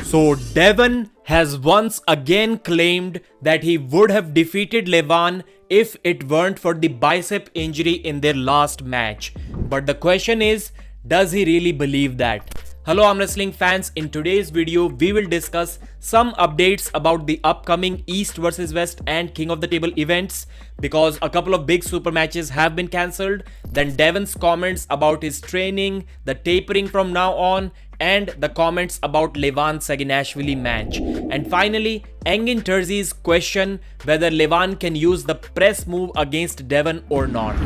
So Devon has once again claimed that he would have defeated Levan if it weren't for the bicep injury in their last match. But the question is, does he really believe that? Hello arm wrestling fans, in today's video we will discuss some updates about the upcoming East vs West and King of the Table events, because a couple of big super matches have been cancelled, then Devon's comments about his training, the tapering from now on, and the comments about Levan Saginashvili match, and finally Engin Terzi's question whether Levan can use the press move against Devon or not.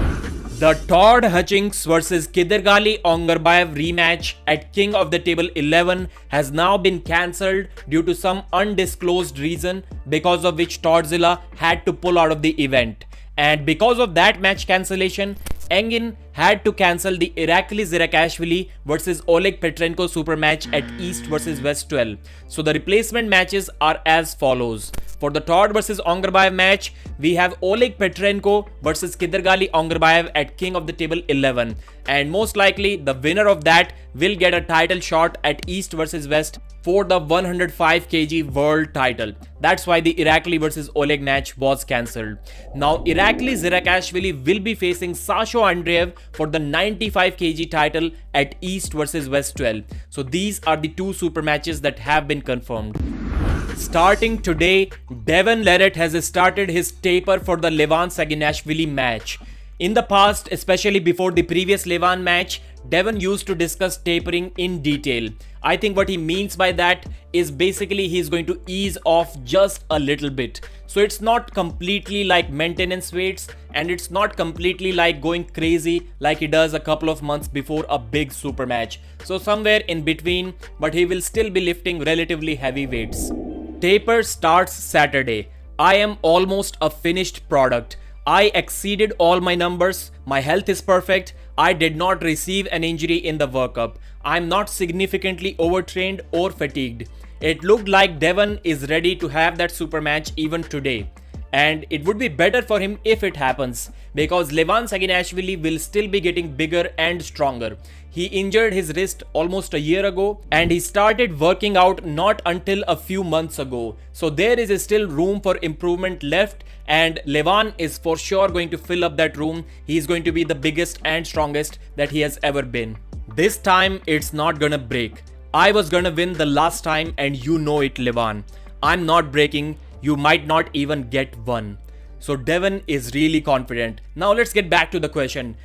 The Todd Hutchings vs Kidergali Ongarbayev rematch at King of the Table 11 has now been cancelled due to some undisclosed reason, because of which Toddzilla had to pull out of the event. And because of that match cancellation, Engin had to cancel the Irakli Zirakashvili vs Oleg Petrenko super match at East vs West 12. So the replacement matches are as follows. For the Todd vs Ongarbayev match, we have Oleg Petrenko vs Kidergali Ongarbayev at King of the Table 11. And most likely, the winner of that will get a title shot at East vs West for the 105 kg world title. That's why the Irakli vs Oleg match was cancelled. Now, Irakli Zirakashvili will be facing Sasho Andreev for the 95 kg title at East vs West 12. So these are the two super matches that have been confirmed. Starting today, Devon Larratt has started his taper for the Levan Saginashvili match. In the past, especially before the previous Levan match, Devon used to discuss tapering in detail. I think what he means by that is basically he's going to ease off just a little bit. So it's not completely like maintenance weights, and it's not completely like going crazy like he does a couple of months before a big super match. So somewhere in between, but he will still be lifting relatively heavy weights. Taper starts Saturday. I am almost a finished product. I exceeded all my numbers. My health is perfect. I did not receive an injury in the workup. I'm not significantly overtrained or fatigued. It looked like Devon is ready to have that super match even today. And it would be better for him if it happens, because Levan Saginashvili will still be getting bigger and stronger. He injured his wrist almost a year ago, and he started working out not until a few months ago. So there is still room for improvement left, and Levan is for sure going to fill up that room. He is going to be the biggest and strongest that he has ever been. This time it's not gonna break. I was gonna win the last time, and you know it, Levan. I'm not breaking. You might not even get one. So Devon is really confident. Now let's get back to the question.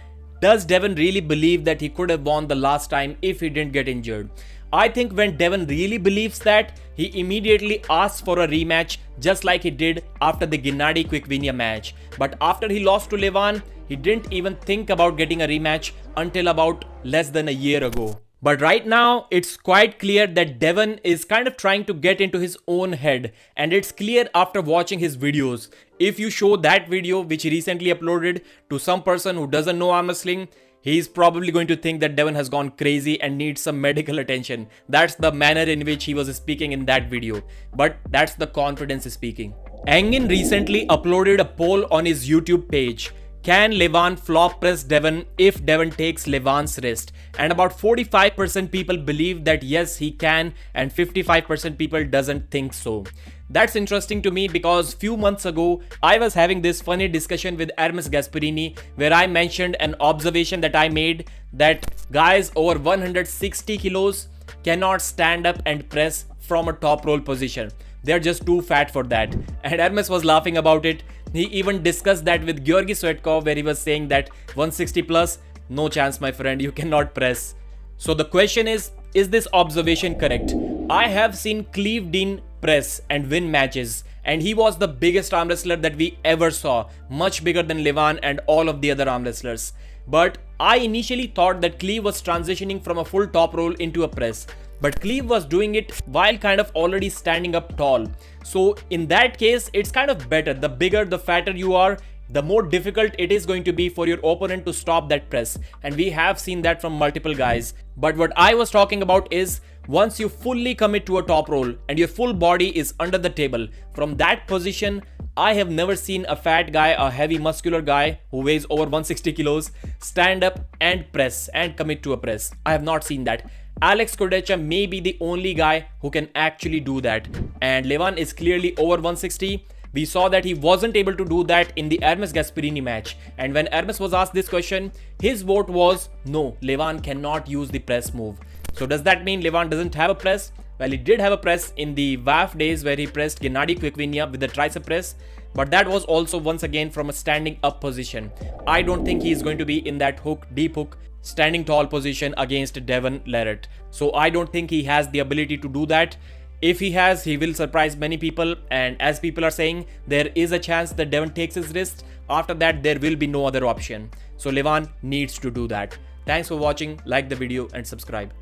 Does Devon really believe that he could have won the last time if he didn't get injured? I think when Devon really believes that, he immediately asks for a rematch, just like he did after the Gennady Quickvinia match. But after he lost to Levan, he didn't even think about getting a rematch until about less than a year ago. But right now, it's quite clear that Devon is kind of trying to get into his own head, and it's clear after watching his videos. If you show that video which he recently uploaded to some person who doesn't know arm wrestling, he's probably going to think that Devon has gone crazy and needs some medical attention. That's the manner in which he was speaking in that video. But that's the confidence speaking. Engin recently uploaded a poll on his YouTube page. Can Levan flop press Devon if Devon takes Levan's wrist? And about 45% people believe that yes, he can, and 55% people doesn't think so. That's interesting to me, because few months ago, I was having this funny discussion with Hermes Gasparini, where I mentioned an observation that I made, that guys over 160 kilos cannot stand up and press from a top roll position. They're just too fat for that. And Hermes was laughing about it. He even discussed that with Georgy Swetkov, where he was saying that 160 plus, no chance my friend, you cannot press. So the question is this observation correct? I have seen Cleve Dean press and win matches, and he was the biggest arm wrestler that we ever saw, much bigger than Levan and all of the other arm wrestlers. But I initially thought that Cleve was transitioning from a full top roll into a press. But Cleve was doing it while kind of already standing up tall. So in that case, it's kind of better. The bigger, the fatter you are, the more difficult it is going to be for your opponent to stop that press. And we have seen that from multiple guys. But what I was talking about is, once you fully commit to a top roll and your full body is under the table, from that position, I have never seen a fat guy, a heavy muscular guy who weighs over 160 kilos stand up and press and commit to a press. I have not seen that. Alex Kodecha may be the only guy who can actually do that. And Levan is clearly over 160. We saw that he wasn't able to do that in the Hermes Gasperini match. And when Hermes was asked this question, his vote was no, Levan cannot use the press move. So does that mean Levan doesn't have a press? Well, he did have a press in the WAF days where he pressed Gennady Quickvinia with the tricep press, but that was also once again from a standing up position. I don't think he is going to be in that hook, deep hook, standing tall position against Devon Larratt. So I don't think he has the ability to do that. If he has, he will surprise many people, and as people are saying, there is a chance that Devon takes his wrist. After that, there will be no other option. So Levan needs to do that. Thanks for watching, like the video and subscribe.